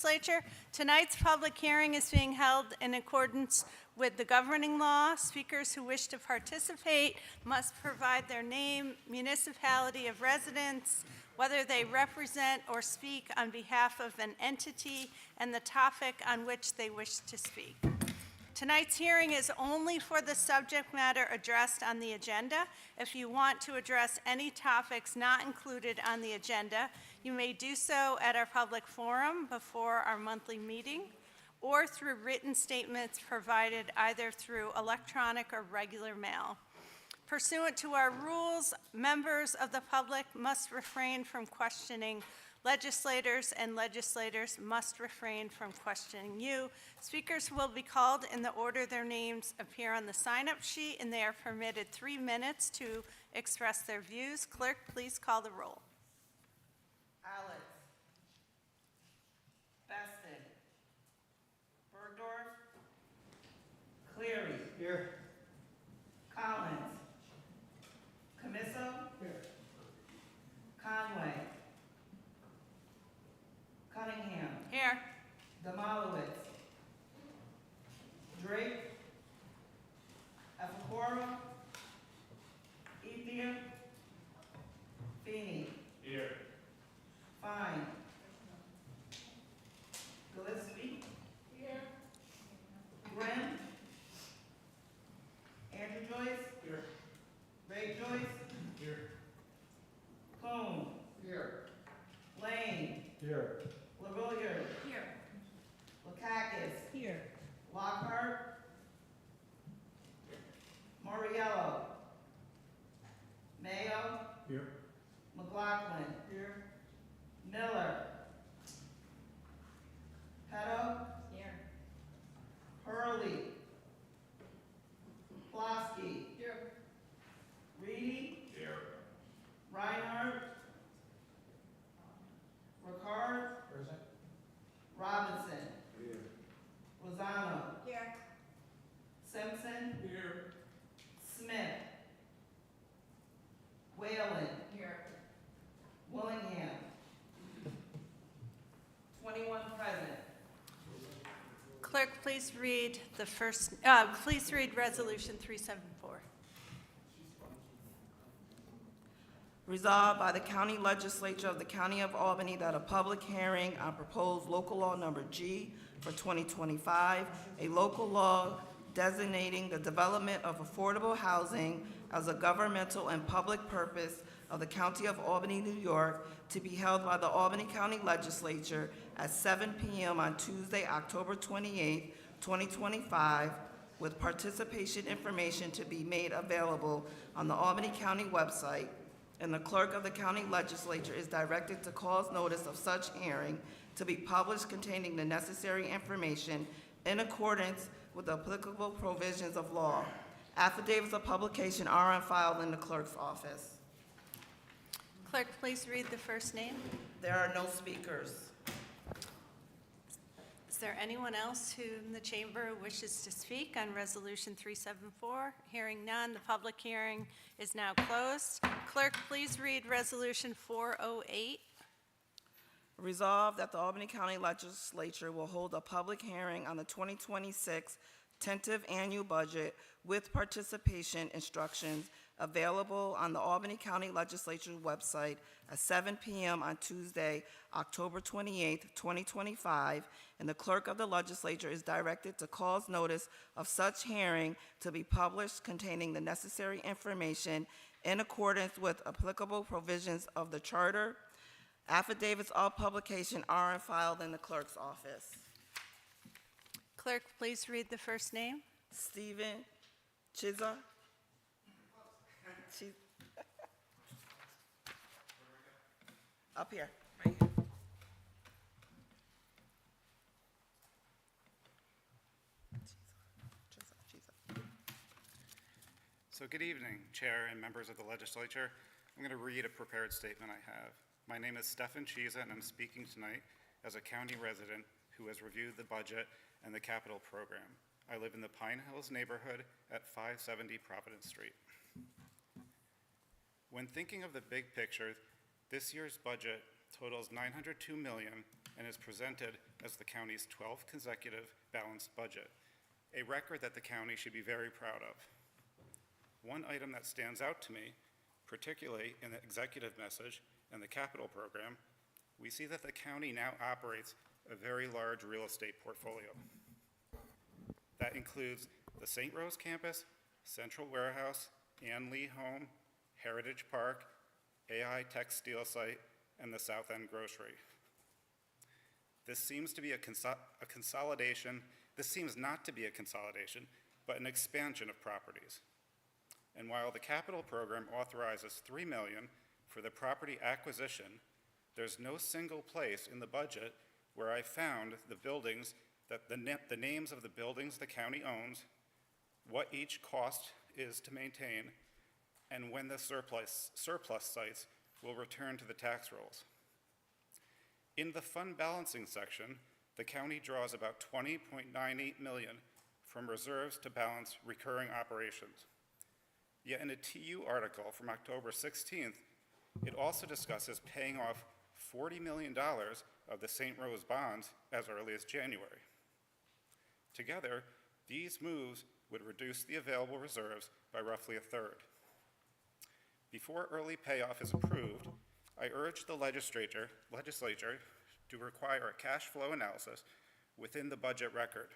Legislature. Tonight's public hearing is being held in accordance with the governing law. Speakers who wish to participate must provide their name, municipality of residence, whether they represent or speak on behalf of an entity, and the topic on which they wish to speak. Tonight's hearing is only for the subject matter addressed on the agenda. If you want to address any topics not included on the agenda, you may do so at our public forum before our monthly meeting or through written statements provided either through electronic or regular mail. Pursuant to our rules, members of the public must refrain from questioning legislators, and legislators must refrain from questioning you. Speakers will be called in the order their names appear on the sign-up sheet, and they are permitted 3 minutes to express their views. Clerk, please call the roll. Alex. Beston. Bergdorf. Cleary. Here. Collins. Camiso. Here. Conway. Cunningham. Here. Demolowitz. Drake. Epicora. Ethier. Feeney. Here. Fine. Gillespie. Here. Grimm. Andrew Joyce. Here. Ray Joyce. Here. Coon. Here. Lane. Here. LaRoyer. Here. Lakakis. Here. Lockhart. Moriello. Mayo. Here. McLaughlin. Here. Miller. Petto. Here. Hurley. Plosky. Here. Reedy. Here. Reinhardt. Ricard. Present. Robinson. Here. Lozano. Here. Simpson. Here. Smith. Whalen. Here. Willingham. 21 present. Clerk, please read the first, please read Resolution 374. Resolved by the County Legislature of the County of Albany that a public hearing on proposed local law number G for 2025, a local law designating the development of affordable housing as a governmental and public purpose of the County of Albany, New York, to be held by the Albany County Legislature at 7 p.m. on Tuesday, October 28, 2025, with participation information to be made available on the Albany County website, and the clerk of the county legislature is directed to cause notice of such hearing to be published containing the necessary information in accordance with the applicable provisions of law. Affidavits of publication are on file in the clerk's office. Clerk, please read the first name. There are no speakers. Is there anyone else who in the chamber wishes to speak on Resolution 374? Hearing none, the public hearing is now closed. Clerk, please read Resolution 408. Resolved that the Albany County Legislature will hold a public hearing on the 2026 tentative annual budget with participation instructions available on the Albany County Legislature website at 7 p.m. on Tuesday, October 28, 2025, and the clerk of the legislature is directed to cause notice of such hearing to be published containing the necessary information in accordance with applicable provisions of the charter. Affidavits of publication are on file in the clerk's office. Clerk, please read the first name. Stephen Chiza. Up here, right here. Chiza. So good evening, Chair and members of the legislature. I'm going to read a prepared statement I have. My name is Stefan Chiza, and I'm speaking tonight as a county resident who has reviewed the budget and the capital program. I live in the Pine Hills neighborhood at 570 Providence Street. When thinking of the big picture, this year's budget totals $902 million and is presented as the county's 12th consecutive balanced budget, a record that the county should be very proud of. One item that stands out to me, particularly in the executive message and the capital program, we see that the county now operates a very large real estate portfolio. That includes the St. Rose campus, Central Warehouse, Ann Lee Home, Heritage Park, AI Tech Steel Site, and the South End Grocery. This seems to be a consolidation. This seems not to be a consolidation, but an expansion of properties. And while the capital program authorizes $3 million for the property acquisition, there's no single place in the budget where I found the buildings, that the names of the buildings the county owns, what each cost is to maintain, and when the surplus sites will return to the tax rolls. In the fund balancing section, the county draws about $20.98 million from reserves to balance recurring operations. Yet in a TU article from October 16th, it also discusses paying off $40 million of the St. Rose bonds as early as January. Together, these moves would reduce the available reserves by roughly a third. Before early payoff is approved, I urge the legislature to require a cash flow analysis within the budget record,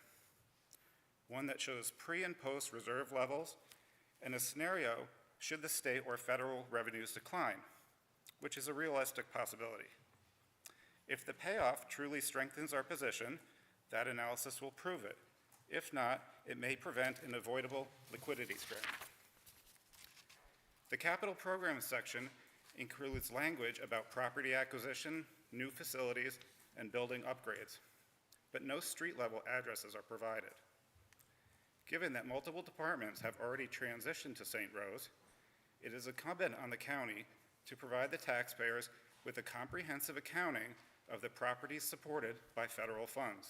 one that shows pre and post reserve levels and a scenario should the state or federal revenues decline, which is a realistic possibility. If the payoff truly strengthens our position, that analysis will prove it. If not, it may prevent an avoidable liquidity strain. The capital program section includes language about property acquisition, new facilities, and building upgrades, but no street-level addresses are provided. Given that multiple departments have already transitioned to St. Rose, it is incumbent on the county to provide the taxpayers with a comprehensive accounting of the properties supported by federal funds.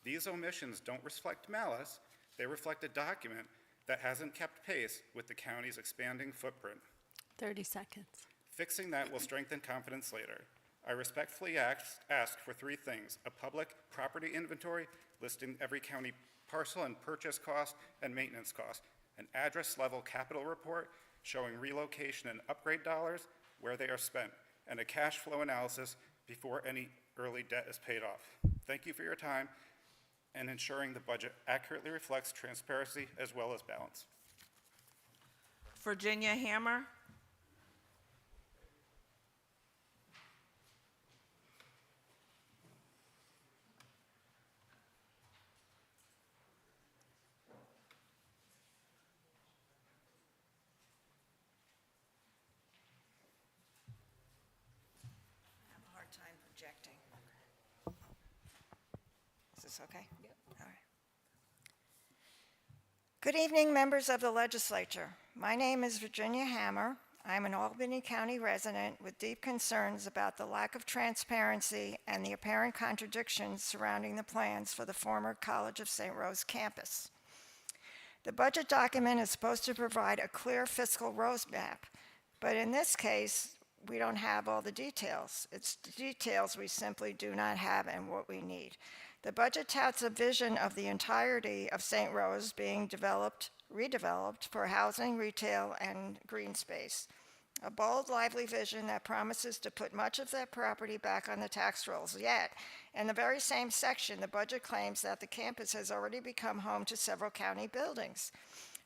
These omissions don't reflect malice, they reflect a document that hasn't kept pace with the county's expanding footprint. 30 seconds. Fixing that will strengthen confidence later. I respectfully ask for three things: a public property inventory listing every county parcel and purchase cost and maintenance cost, an address-level capital report showing relocation and upgrade dollars, where they are spent, and a cash flow analysis before any early debt is paid off. Thank you for your time and ensuring the budget accurately reflects transparency as well as balance. Virginia Hammer. I have a hard time projecting. Is this okay? Yep. All right. Good evening, members of the legislature. My name is Virginia Hammer. I'm an Albany County resident with deep concerns about the lack of transparency and the apparent contradictions surrounding the plans for the former College of St. Rose campus. The budget document is supposed to provide a clear fiscal roadmap, but in this case, we don't have all the details. It's the details we simply do not have and what we need. The budget touts a vision of the entirety of St. Rose being redeveloped for housing, retail, and green space. A bold, lively vision that promises to put much of that property back on the tax rolls. Yet, in the very same section, the budget claims that the campus has already become home to several county buildings.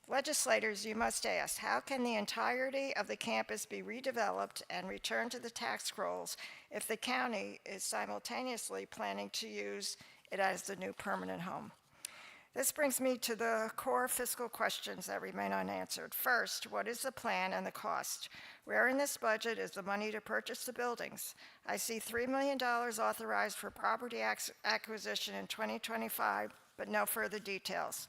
Legislators, you must ask, how can the entirety of the campus be redeveloped and returned to the tax rolls if the county is simultaneously planning to use it as the new permanent home? This brings me to the core fiscal questions that remain unanswered. First, what is the plan and the cost? Where in this budget is the money to purchase the buildings? I see $3 million authorized for property acquisition in 2025, but no further details.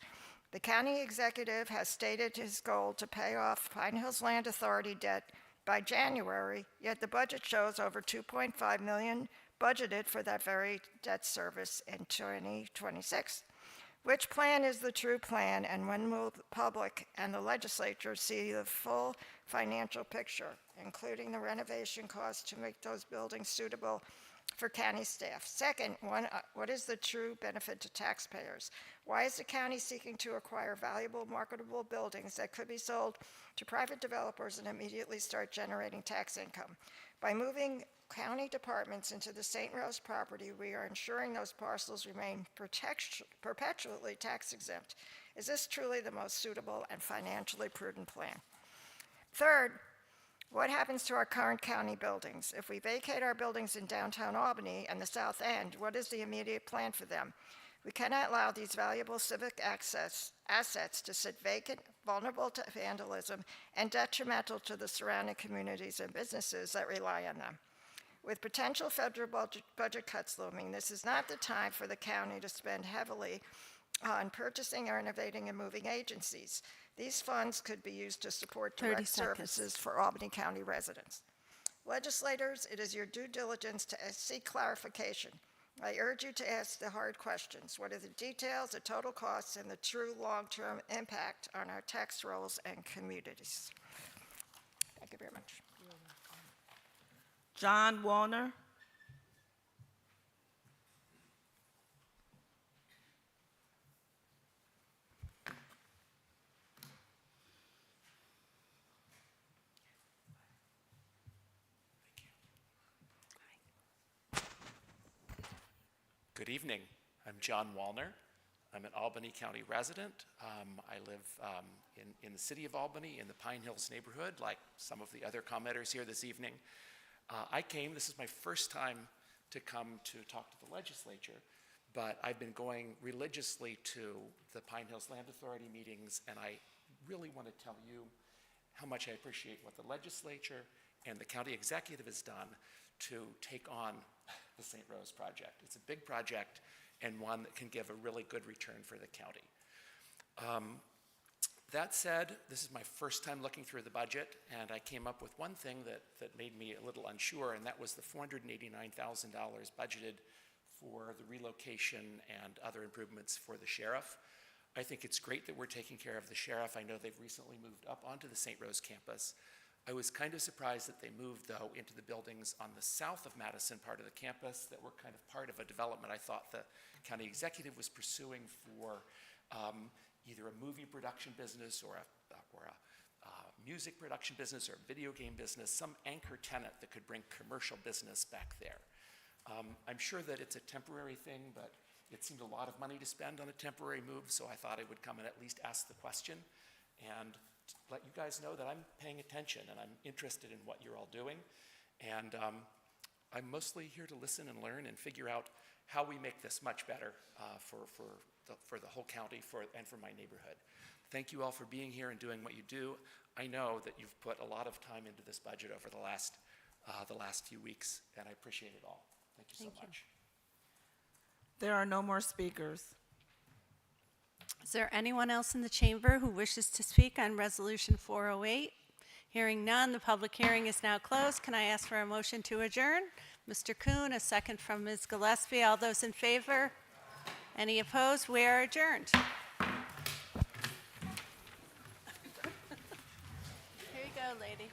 The county executive has stated his goal to pay off Pine Hills Land Authority debt by January, yet the budget shows over $2.5 million budgeted for that very debt service in 2026. Which plan is the true plan, and when will the public and the legislature see the full financial picture, including the renovation costs to make those buildings suitable for county staff? Second, what is the true benefit to taxpayers? Why is the county seeking to acquire valuable marketable buildings that could be sold to private developers and immediately start generating tax income? By moving county departments into the St. Rose property, we are ensuring those parcels remain perpetually tax exempt. Is this truly the most suitable and financially prudent plan? Third, what happens to our current county buildings? If we vacate our buildings in downtown Albany and the South End, what is the immediate plan for them? We cannot allow these valuable civic assets to sit vacant, vulnerable to vandalism, and detrimental to the surrounding communities and businesses that rely on them. With potential federal budget cuts looming, this is not the time for the county to spend heavily on purchasing or innovating and moving agencies. These funds could be used to support 30 direct seconds. services for Albany County residents. Legislators, it is your due diligence to seek clarification. I urge you to ask the hard questions. What are the details, the total costs, and the true long-term impact on our tax rolls and communities? Thank you very much. John Wallner. Good evening. I'm John Wallner. I'm an Albany County resident. I live in the city of Albany in the Pine Hills neighborhood, like some of the other commenters here this evening. This is my first time to come to talk to the legislature, but I've been going religiously to the Pine Hills Land Authority meetings, and I really want to tell you how much I appreciate what the legislature and the county executive has done to take on the St. Rose project. It's a big project and one that can give a really good return for the county. That said, this is my first time looking through the budget, and I came up with one thing that made me a little unsure, and that was the $489,000 budgeted for the relocation and other improvements for the sheriff. I think it's great that we're taking care of the sheriff. I know they've recently moved up onto the St. Rose campus. I was kind of surprised that they moved, though, into the buildings on the south of Madison part of the campus that were kind of part of a development I thought the county executive was pursuing for either a movie production business or a music production business or a video game business, some anchor tenant that could bring commercial business back there. I'm sure that it's a temporary thing, but it seemed a lot of money to spend on a temporary move, so I thought I would come and at least ask the question and let you guys know that I'm paying attention and I'm interested in what you're all doing. And I'm mostly here to listen and learn and figure out how we make this much better for the whole county and for my neighborhood. Thank you all for being here and doing what you do. I know that you've put a lot of time into this budget over the last few weeks, and I appreciate it all. Thank you so much. There are no more speakers. Is there anyone else in the chamber who wishes to speak on Resolution 408? Hearing none, the public hearing is now closed. Can I ask for a motion to adjourn? Mr. Kuhn, a second from Ms. Gillespie. All those in favor? Any opposed? We are adjourned. Here you go, lady.